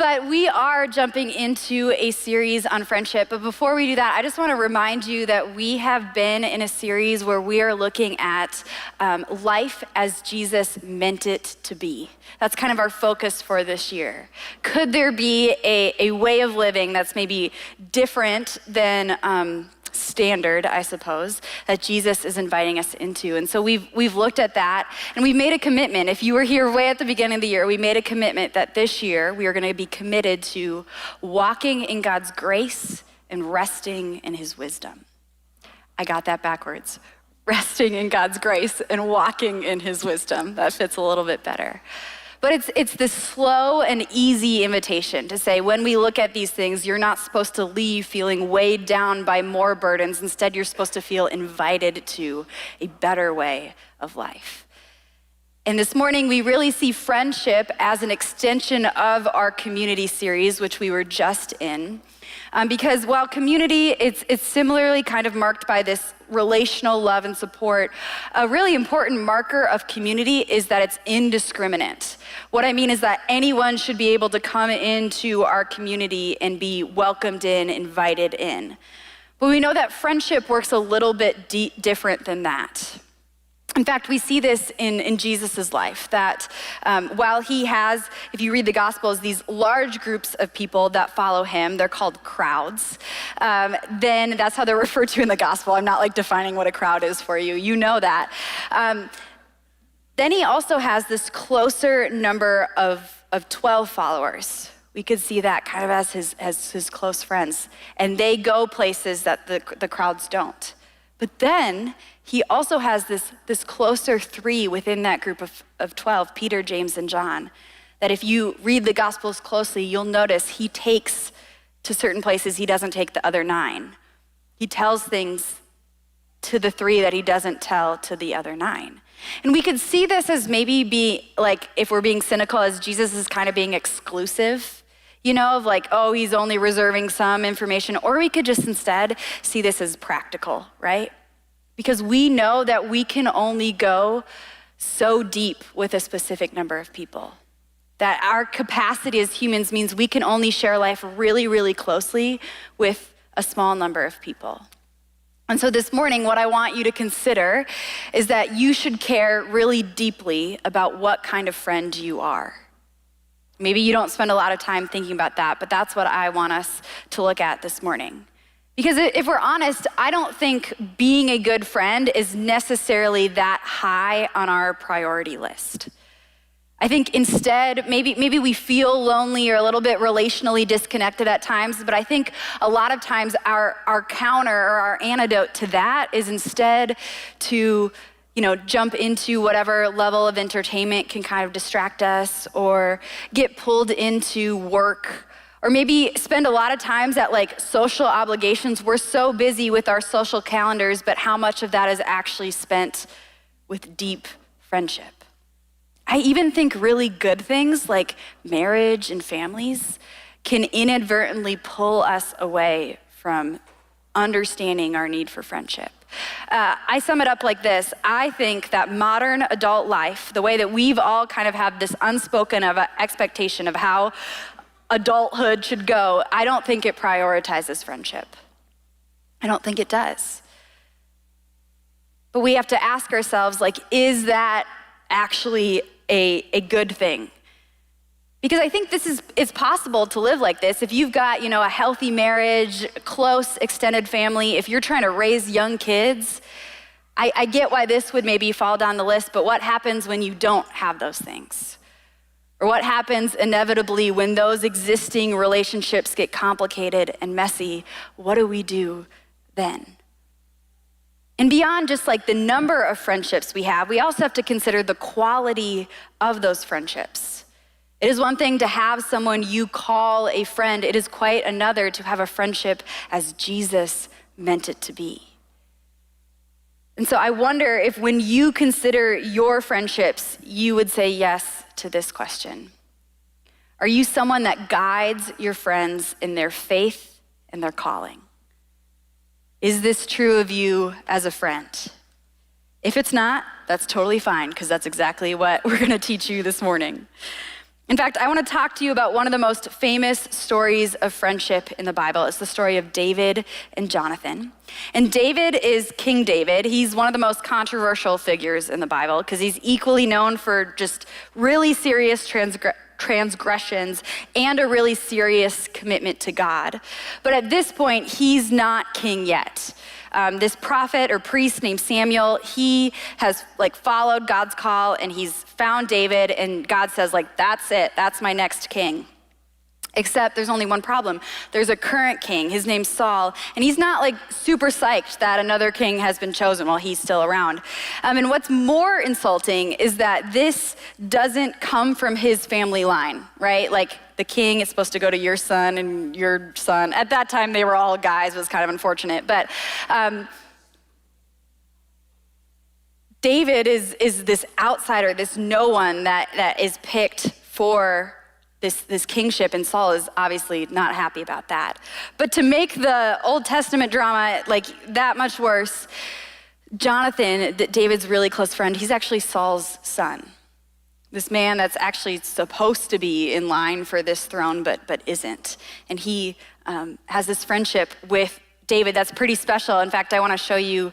But we are jumping into a series on friendship. But before we do that, I just want to remind you that we have been in a series where we are looking at life as Jesus meant it to be. That's kind of our focus for this year. Could there be a way of living that's maybe different than standard, I suppose, that Jesus is inviting us into? And so we've looked at that, and we made a commitment. If you were here way at the beginning of the year, we made a commitment that this year we are going to be committed to walking in God's grace and resting in his wisdom. I got that backwards. Resting in God's grace and walking in his wisdom. That fits a little bit better. But it's this slow and easy invitation to say, when we look at these things, you're not supposed to leave feeling weighed down by more burdens. Instead, you're supposed to feel invited to a better way of life. And this morning, we really see friendship as an extension of our community series, which we were just in. Because while community, it's similarly kind of marked by this relational love and support, a really important marker of community is that it's indiscriminate. What I mean is that anyone should be able to come into our community and be welcomed in, invited in. But we know that friendship works a little bit different than that. In fact, we see this in Jesus' life, that while he has, if you read the Gospels, these large groups of people that follow him, they're called crowds, then that's how they're referred to in the Gospel. I'm not like defining what a crowd is for you, you know that. Then he also has this closer number of 12 followers. We could see that kind of as his close friends, and they go places that the crowds don't. But then he also has this closer three within that group of 12, Peter, James, and John, that if you read the Gospels closely, you'll notice he takes to certain places he doesn't take the other 9. He tells things to the 3 that he doesn't tell to the other 9. And we could see this as maybe be like, if we're being cynical, as Jesus is kind of being exclusive, you know, of like, oh, he's only reserving some information, or we could just instead see this as practical, right? Because we know that we can only go so deep with a specific number of people. That our capacity as humans means we can only share life really, really closely with a small number of people. And so this morning, what I want you to consider is that you should care really deeply about what kind of friend you are. Maybe you don't spend a lot of time thinking about that, but that's what I want us to look at this morning. Because if we're honest, I don't think being a good friend is necessarily that high on our priority list. I think instead, maybe we feel lonely or a little bit relationally disconnected at times, but I think a lot of times our counter or our antidote to that is instead to, jump into whatever level of entertainment can kind of distract us, or get pulled into work, or maybe spend a lot of times at like social obligations. We're so busy with our social calendars, but how much of that is actually spent with deep friendship? I even think really good things like marriage and families can inadvertently pull us away from understanding our need for friendship. I sum it up like this. I think that modern adult life, the way that we've all kind of have this unspoken of expectation of how adulthood should go, I don't think it prioritizes friendship. I don't think it does. But we have to ask ourselves, like, is that actually a good thing? Because I think it's possible to live like this. If you've got, a healthy marriage, close extended family, if you're trying to raise young kids, I get why this would maybe fall down the list, but what happens when you don't have those things? Or what happens inevitably when those existing relationships get complicated and messy? What do we do then? And beyond just like the number of friendships we have, we also have to consider the quality of those friendships. It is one thing to have someone you call a friend. It is quite another to have a friendship as Jesus meant it to be. And so I wonder if when you consider your friendships, you would say yes to this question. Are you someone that guides your friends in their faith and their calling? Is this true of you as a friend? If it's not, that's totally fine, because that's exactly what we're going to teach you this morning. In fact, I want to talk to you about one of the most famous stories of friendship in the Bible. It's the story of David and Jonathan. And David is King David. He's one of the most controversial figures in the Bible because he's equally known for just really serious transgressions and a really serious commitment to God. But at this point, he's not king yet. This prophet or priest named Samuel, he has followed God's call and he's found David, and God says that's it, that's my next king. Except there's only one problem. There's a current king, his name's Saul, and he's not super psyched that another king has been chosen while he's still around. And what's more insulting is that this doesn't come from his family line, right? The king is supposed to go to your son and your son. At that time, they were all guys. It was kind of unfortunate. But David is this outsider, this no one that is picked for this kingship, and Saul is obviously not happy about that. But to make the Old Testament drama that much worse, Jonathan, David's really close friend, he's actually Saul's son. This man that's actually supposed to be in line for this throne, but isn't. And he has this friendship with David that's pretty special. In fact, I want to show you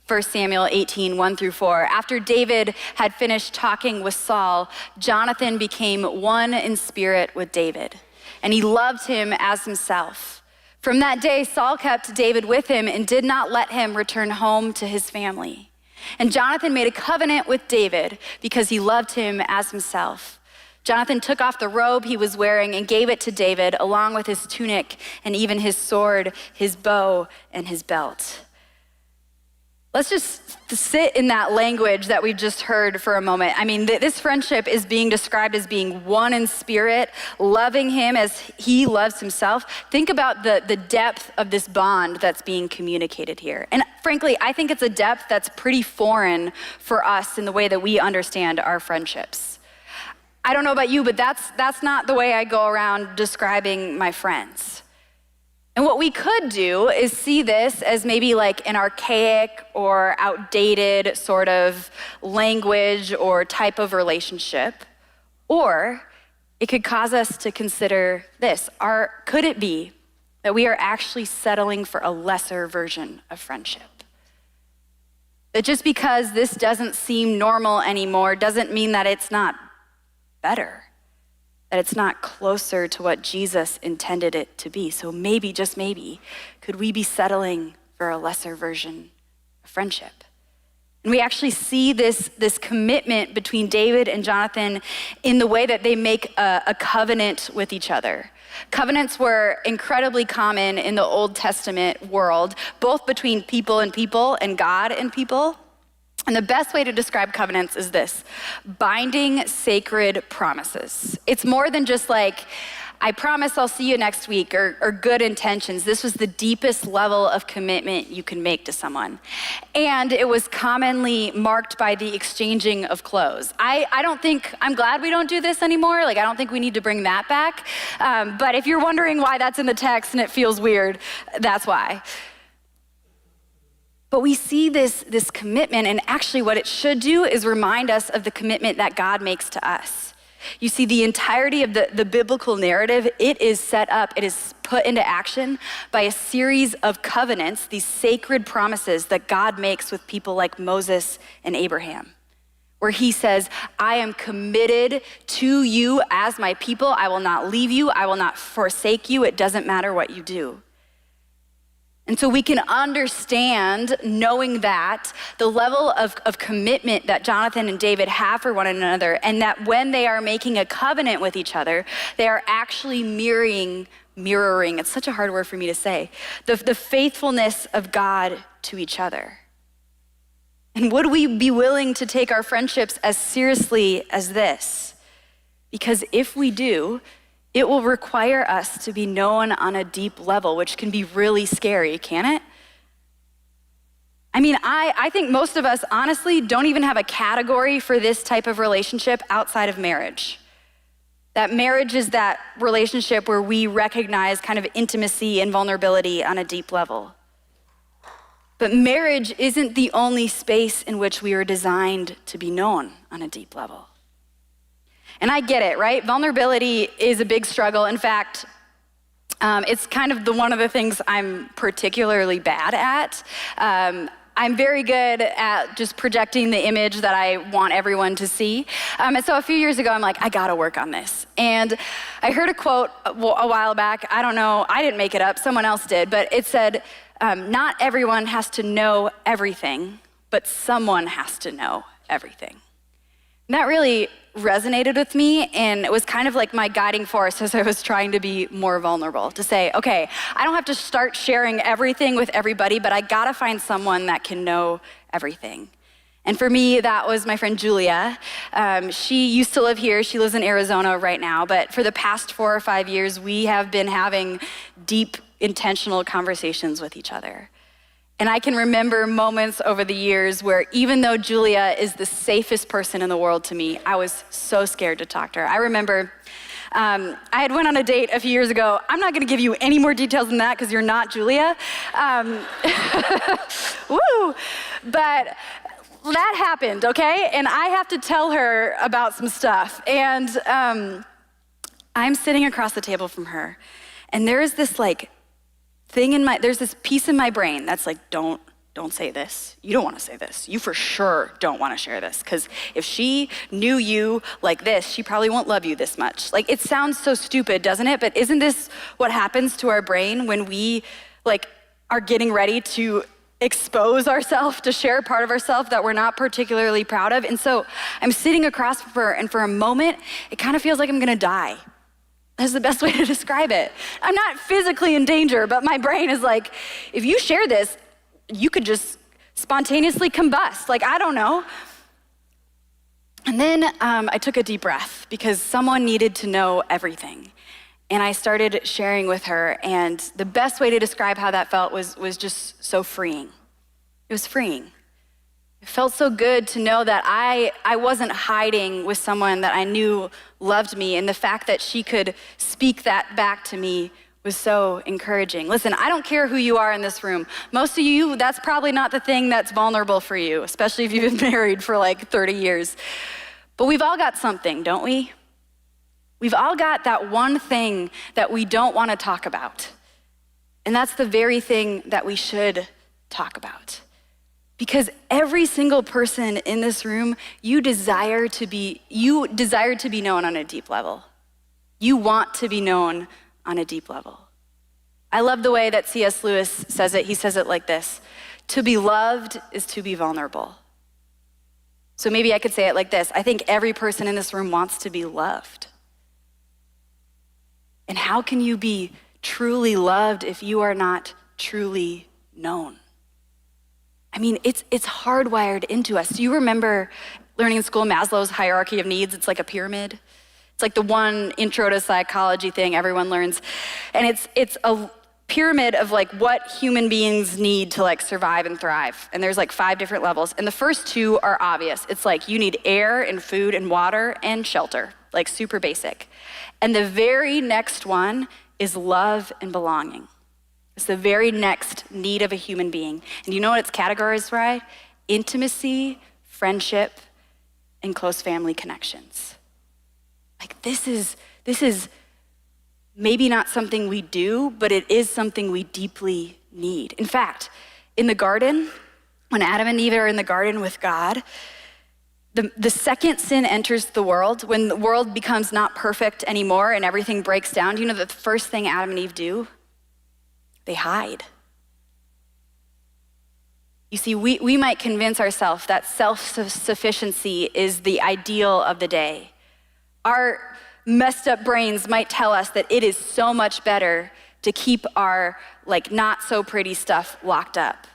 1 Samuel 18, 1-4. After David had finished talking with Saul, Jonathan became one in spirit with David, and he loved him as himself. From that day, Saul kept David with him and did not let him return home to his family. And Jonathan made a covenant with David because he loved him as himself. Jonathan took off the robe he was wearing and gave it to David, along with his tunic and even his sword, his bow, and his belt. Let's just sit in that language that we've just heard for a moment. I mean, this friendship is being described as being one in spirit, loving him as he loves himself. Think about the depth of this bond that's being communicated here. And frankly, I think it's a depth that's pretty foreign for us in the way that we understand our friendships. I don't know about you, but that's not the way I go around describing my friends. And what we could do is see this as maybe an archaic or outdated sort of language or type of relationship. Or it could cause us to consider this. Could it be that we are actually settling for a lesser version of friendship? That just because this doesn't seem normal anymore doesn't mean that it's not better, that it's not closer to what Jesus intended it to be. So maybe, just maybe, could we be settling for a lesser version of friendship? And we actually see this commitment between David and Jonathan in the way that they make a covenant with each other. Covenants were incredibly common in the Old Testament world, both between people and God and people. And the best way to describe covenants is this: binding sacred promises. It's more than just I promise I'll see you next week, or good intentions. This was the deepest level of commitment you can make to someone. And it was commonly marked by the exchanging of clothes. I'm glad we don't do this anymore. I don't think we need to bring that back. But if you're wondering why that's in the text and it feels weird, that's why. But we see this commitment, and actually what it should do is remind us of the commitment that God makes to us. You see, the entirety of the biblical narrative, it is set up, it is put into action by a series of covenants, these sacred promises that God makes with people like Moses and Abraham, where he says, I am committed to you as my people. I will not leave you. I will not forsake you. It doesn't matter what you do. And so we can understand, knowing that, the level of commitment that Jonathan and David have for one another, and that when they are making a covenant with each other, they are actually mirroring, it's such a hard word for me to say, the faithfulness of God to each other. And would we be willing to take our friendships as seriously as this? Because if we do, it will require us to be known on a deep level, which can be really scary, can it? I mean, I think most of us honestly don't even have a category for this type of relationship outside of marriage. That marriage is that relationship where we recognize kind of intimacy and vulnerability on a deep level. But marriage isn't the only space in which we are designed to be known on a deep level. And I get it, right? Vulnerability is a big struggle. In fact, it's kind of one of the things I'm particularly bad at. I'm very good at just projecting the image that I want everyone to see. And so a few years ago, I'm like, I gotta work on this. And I heard a quote a while back. I don't know, I didn't make it up, someone else did, but it said, not everyone has to know everything, but someone has to know everything. And that really resonated with me, and it was kind of like my guiding force as I was trying to be more vulnerable, to say, okay, I don't have to start sharing everything with everybody, but I gotta find someone that can know everything. And for me, that was my friend Julia. She used to live here. She lives in Arizona right now, but for the past 4 or 5 years, we have been having deep, intentional conversations with each other. And I can remember moments over the years where even though Julia is the safest person in the world to me, I was so scared to talk to her. I remember I had went on a date a few years ago. I'm not gonna give you any more details than that because you're not Julia. Woo! But that happened, okay? And I have to tell her about some stuff. And I'm sitting across the table from her, and there is this there's this piece in my brain that's like, don't say this. You don't want to say this. You for sure don't want to share this, because if she knew you like this, she probably won't love you this much. Like, it sounds so stupid, doesn't it? But isn't this what happens to our brain when we are getting ready to expose ourselves, to share a part of ourselves that we're not particularly proud of? And so I'm sitting across from her, and for a moment, it kind of feels like I'm gonna die. That's the best way to describe it. I'm not physically in danger, but my brain is like, if you share this, you could just spontaneously combust. I don't know. And then I took a deep breath because someone needed to know everything. And I started sharing with her, and the best way to describe how that felt was just so freeing. It was freeing. It felt so good to know that I wasn't hiding with someone that I knew loved me, and the fact that she could speak that back to me was so encouraging. Listen, I don't care who you are in this room. Most of you, that's probably not the thing that's vulnerable for you, especially if you've been married for 30 years. But we've all got something, don't we? We've all got that one thing that we don't want to talk about. And that's the very thing that we should talk about. Because every single person in this room, you desire to be known on a deep level. You want to be known on a deep level. I love the way that C.S. Lewis says it. He says it like this: to be loved is to be vulnerable. So maybe I could say it like this: I think every person in this room wants to be loved. And how can you be truly loved if you are not truly known? I mean, it's hardwired into us. Do you remember learning in school Maslow's hierarchy of needs? It's like a pyramid. It's like the one intro to psychology thing everyone learns. And it's a pyramid of what human beings need to survive and thrive. And there's 5 different levels. And the first 2 are obvious. It's you need air and food and water and shelter, super basic. And the very next one is love and belonging. It's the very next need of a human being. And you know what it's categorized by? Intimacy, friendship, and close family connections. This is maybe not something we do, but it is something we deeply need. In fact, in the garden, when Adam and Eve are in the garden with God, the second sin enters the world, when the world becomes not perfect anymore and everything breaks down, do you know that the first thing Adam and Eve do? They hide. You see, we might convince ourselves that self-sufficiency is the ideal of the day. Our messed up brains might tell us that it is so much better to keep our not so pretty stuff locked up.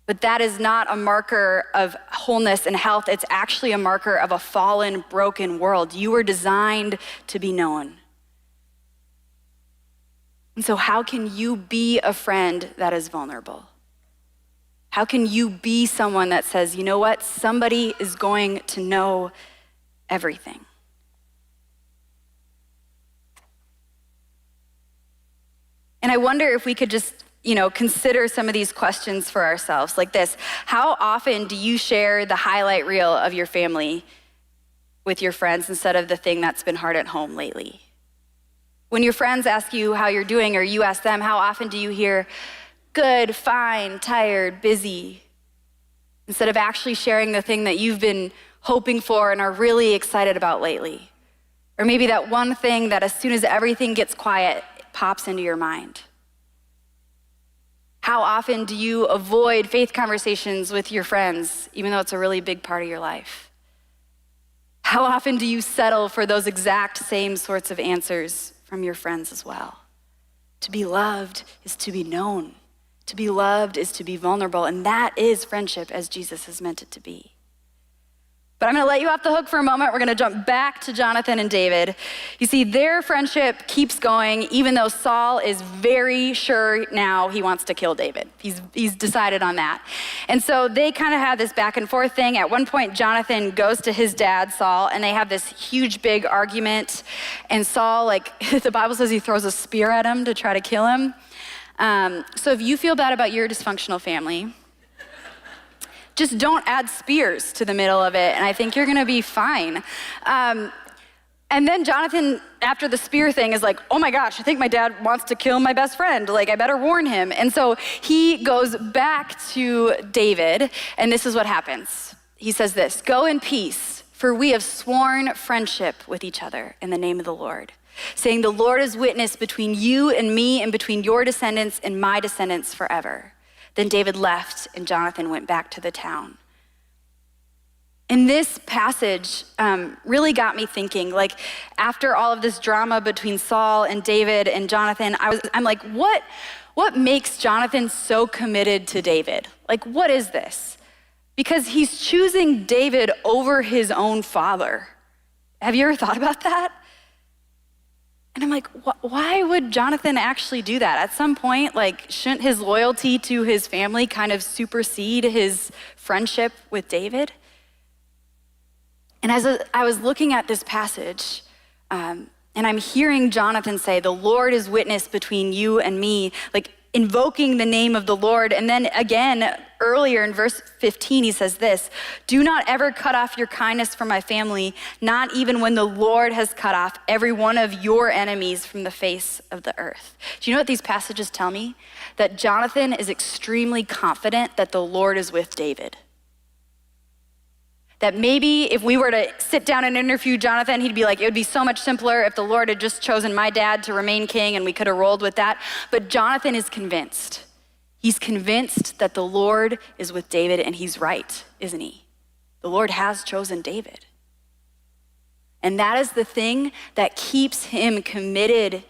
But that is not a marker of wholeness and health. It's actually a marker of a fallen, broken world. You were designed to be known. And so how can you be a friend that is vulnerable? How can you be someone that says, you know what, somebody is going to know everything? And I wonder if we could just, consider some of these questions for ourselves, like this. How often do you share the highlight reel of your family? with your friends instead of the thing that's been hard at home lately? When your friends ask you how you're doing or you ask them, how often do you hear, good, fine, tired, busy, instead of actually sharing the thing that you've been hoping for and are really excited about lately? Or maybe that one thing that as soon as everything gets quiet, pops into your mind. How often do you avoid faith conversations with your friends, even though it's a really big part of your life? How often do you settle for those exact same sorts of answers from your friends as well? To be loved is to be known. To be loved is to be vulnerable, and that is friendship as Jesus has meant it to be. But I'm gonna let you off the hook for a moment. We're gonna jump back to Jonathan and David. You see, their friendship keeps going even though Saul is very sure now he wants to kill David. He's decided on that. And so they kind of have this back and forth thing. At one point, Jonathan goes to his dad, Saul, and they have this huge, big argument. And Saul, the Bible says he throws a spear at him to try to kill him. So if you feel bad about your dysfunctional family, just don't add spears to the middle of it, and I think you're gonna be fine. And then Jonathan, after the spear thing, is like, oh my gosh, I think my dad wants to kill my best friend. I better warn him. And so he goes back to David, and this is what happens. He says this, go in peace, for we have sworn friendship with each other in the name of the Lord, saying the Lord is witness between you and me and between your descendants and my descendants forever. Then David left and Jonathan went back to the town. And this passage really got me thinking, after all of this drama between Saul and David and Jonathan, I'm like, what makes Jonathan so committed to David? What is this? Because he's choosing David over his own father. Have you ever thought about that? And I'm like, why would Jonathan actually do that? At some point, shouldn't his loyalty to his family kind of supersede his friendship with David? And as I was looking at this passage, and I'm hearing Jonathan say, the Lord is witness between you and me, invoking the name of the Lord. And then again, earlier in verse 15, he says this, do not ever cut off your kindness from my family, not even when the Lord has cut off every one of your enemies from the face of the earth. Do you know what these passages tell me? That Jonathan is extremely confident that the Lord is with David. That maybe if we were to sit down and interview Jonathan, he'd be like, it would be so much simpler if the Lord had just chosen my dad to remain king and we could have rolled with that. But Jonathan is convinced. He's convinced that the Lord is with David, and he's right, isn't he? The Lord has chosen David. And that is the thing that keeps him committed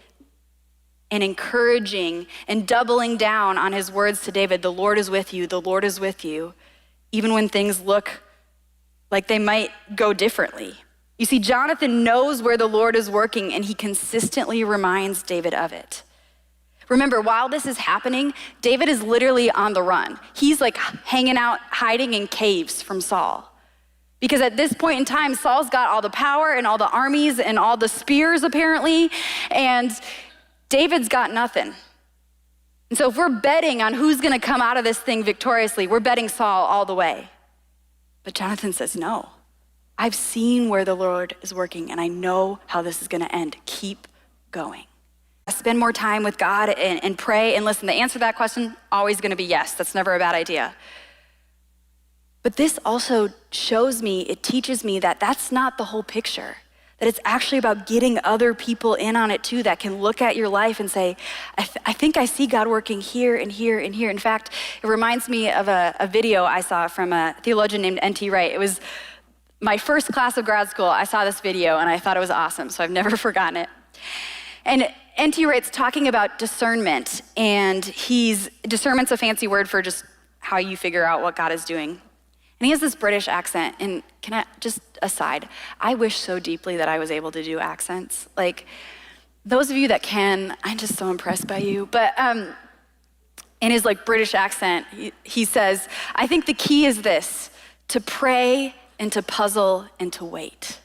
and encouraging and doubling down on his words to David, the Lord is with you, the Lord is with you, even when things look like they might go differently. You see, Jonathan knows where the Lord is working, and he consistently reminds David of it. Remember, while this is happening, David is literally on the run. He's hanging out, hiding in caves from Saul. Because at this point in time, Saul's got all the power and all the armies and all the spears apparently, and David's got nothing. And so if we're betting on who's gonna come out of this thing victoriously, we're betting Saul all the way. But Jonathan says, no, I've seen where the Lord is working and I know how this is gonna end. Keep going. Spend more time with God and pray. And listen, the answer to that question, always gonna be yes. That's never a bad idea. But this also shows me, it teaches me that that's not the whole picture. That it's actually about getting other people in on it too, that can look at your life and say, I think I see God working here and here and here. In fact, it reminds me of a video I saw from a theologian named N.T. Wright. It was my first class of grad school. I saw this video and I thought it was awesome, so I've never forgotten it. And N.T. Wright's talking about discernment, and discernment's a fancy word for just how you figure out what God is doing. And he has this British accent, and can I, just aside, I wish so deeply that I was able to do accents. Those of you that can, I'm just so impressed by you. But in his British accent, he says, I think the key is this, to pray and to puzzle and to wait.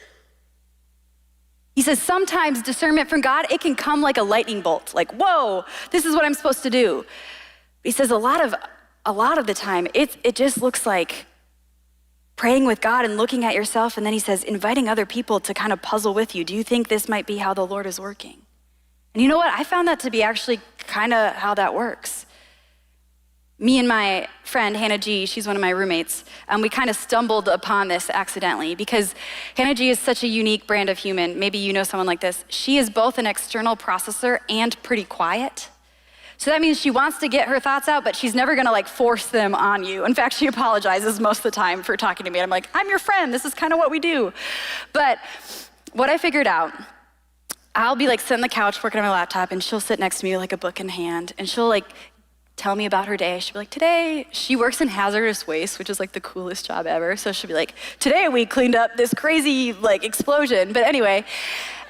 He says, sometimes discernment from God, it can come like a lightning bolt, whoa, this is what I'm supposed to do. He says a lot of the time, it just looks like praying with God and looking at yourself, and then he says, inviting other people to kind of puzzle with you. Do you think this might be how the Lord is working? And you know what? I found that to be actually kind of how that works. Me and my friend, Hannah G, she's one of my roommates, we kind of stumbled upon this accidentally because Hannah G is such a unique brand of human. Maybe you know someone like this. She is both an external processor and pretty quiet. So that means she wants to get her thoughts out, but she's never gonna force them on you. In fact, she apologizes most of the time for talking to me. And I'm like, I'm your friend, this is kind of what we do. But what I figured out, I'll be sitting on the couch working on my laptop, and she'll sit next to me with a book in hand, and she'll tell me about her day. She'll be like, today, she works in hazardous waste, which is the coolest job ever. So she'll be like, today we cleaned up this crazy explosion. But anyway,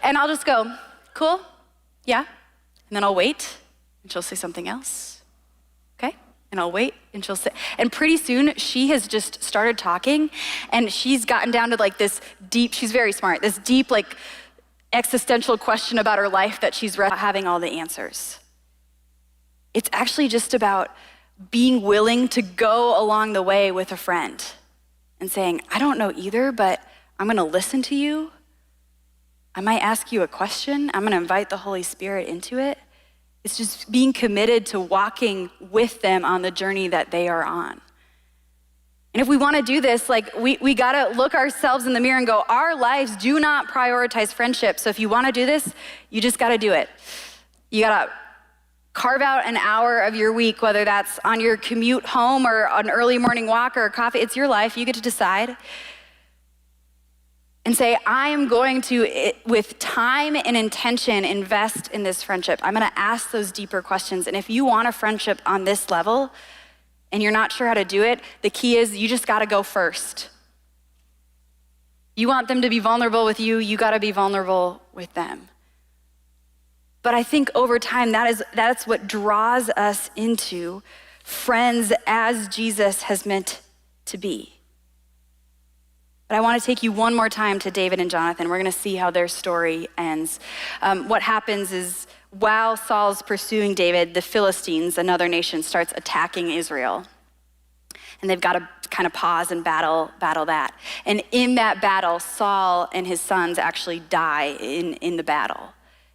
and I'll just go, cool, yeah. And then I'll wait, and she'll say something else, okay? And I'll wait, and she'll say, and pretty soon she has just started talking, and she's gotten down to this deep, she's very smart, this deep existential question about her life that she's read, having all the answers. It's actually just about being willing to go along the way with a friend and saying, I don't know either, but I'm gonna listen to you. I might ask you a question. I'm gonna invite the Holy Spirit into it. It's just being committed to walking with them on the journey that they are on. And if we wanna do this, we gotta look ourselves in the mirror and go, our lives do not prioritize friendship. So if you wanna do this, you just gotta do it. You gotta carve out an hour of your week, whether that's on your commute home or an early morning walk or a coffee. It's your life, you get to decide. And say, I am going to, with time and intention, invest in this friendship. I'm gonna ask those deeper questions. And if you want a friendship on this level and you're not sure how to do it, the key is you just gotta go first. You want them to be vulnerable with you, you gotta be vulnerable with them. But I think over time, that's what draws us into friends as Jesus has meant to be. But I want to take you one more time to David and Jonathan. We're going to see how their story ends. What happens is while Saul's pursuing David, the Philistines, another nation, starts attacking Israel. And they've got to kind of pause and battle that. And in that battle, Saul and his sons actually die in the battle.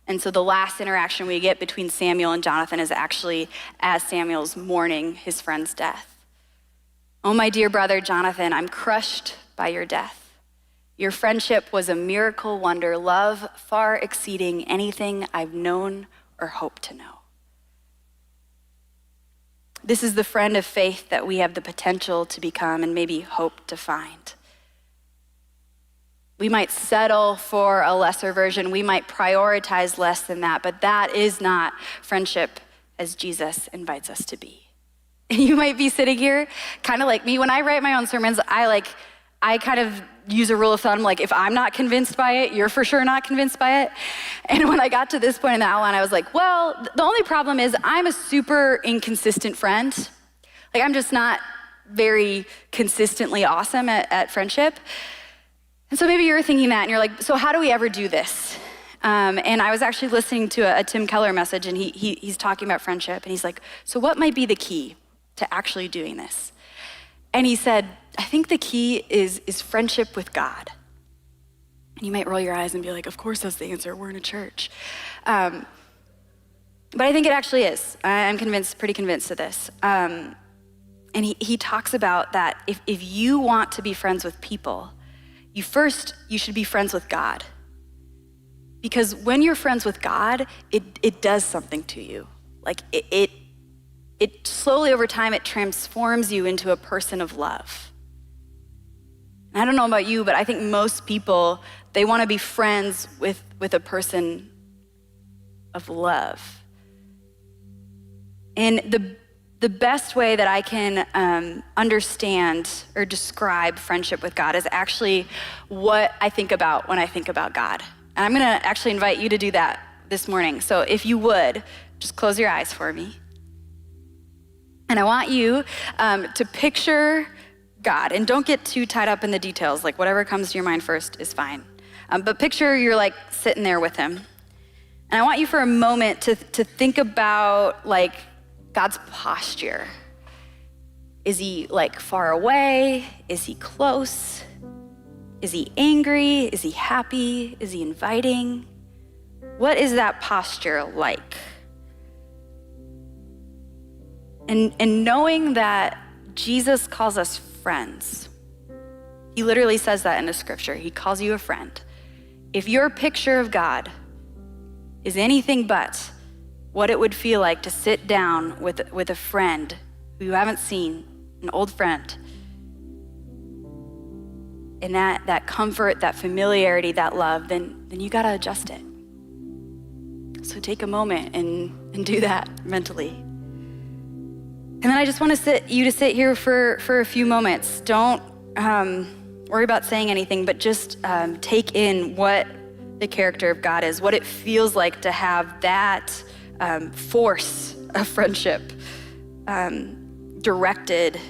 And so the last interaction we get between Samuel and Jonathan is actually as Samuel's mourning his friend's death. Oh, my dear brother Jonathan, I'm crushed by your death. Your friendship was a miracle wonder, love far exceeding anything I've known or hoped to know. This is the friend of faith that we have the potential to become and maybe hope to find. We might settle for a lesser version. We might prioritize less than that, but that is not friendship as Jesus invites us to be. And you might be sitting here kind of like me. When I write my own sermons, I kind of use a rule of thumb, if I'm not convinced by it, you're for sure not convinced by it. And when I got to this point in the outline, I was like, well, the only problem is I'm a super inconsistent friend. I'm just not very consistently awesome at friendship. And so maybe you're thinking that and you're like, so how do we ever do this? And I was actually listening to a Tim Keller message, and he's talking about friendship, and he's like, so what might be the key to actually doing this? And he said, I think the key is friendship with God. And you might roll your eyes and be like, of course that's the answer, we're in a church. But I think it actually is. I'm pretty convinced of this. And he talks about that if you want to be friends with people, you should be friends with God. Because when you're friends with God, it does something to you. It slowly over time, it transforms you into a person of love. And I don't know about you, but I think most people, they want to be friends with a person of love. And the best way that I can understand or describe friendship with God is actually what I think about when I think about God. And I'm gonna actually invite you to do that this morning. So if you would, just close your eyes for me. And I want you to picture God, and don't get too tied up in the details, whatever comes to your mind first is fine. But picture you're sitting there with him. And I want you for a moment to think about God's posture. Is he like far away? Is he close? Is he angry? Is he happy? Is he inviting? What is that posture like? And knowing that Jesus calls us friends. He literally says that in the scripture. He calls you a friend. If your picture of God is anything but what it would feel like to sit down with a friend who you haven't seen, an old friend, and that comfort, that familiarity, that love, then you gotta adjust it. So take a moment and do that mentally. And then I just want you to sit here for a few moments. Don't worry about saying anything, but just take in what the character of God is, what it feels like to have that force of friendship directed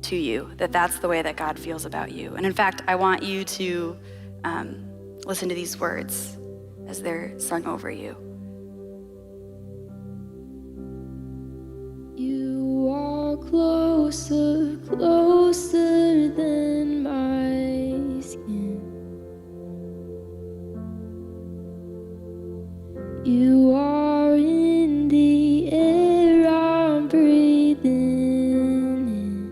to you, that's the way that God feels about you. And in fact, I want you to listen to these words as they're sung over you. You are closer, closer than my skin. You are in the air I'm breathing in.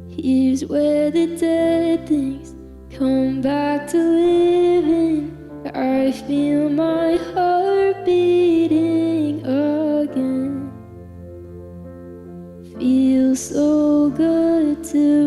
Here's where the dead things come back to living. I feel my heart beating again. Feels so good to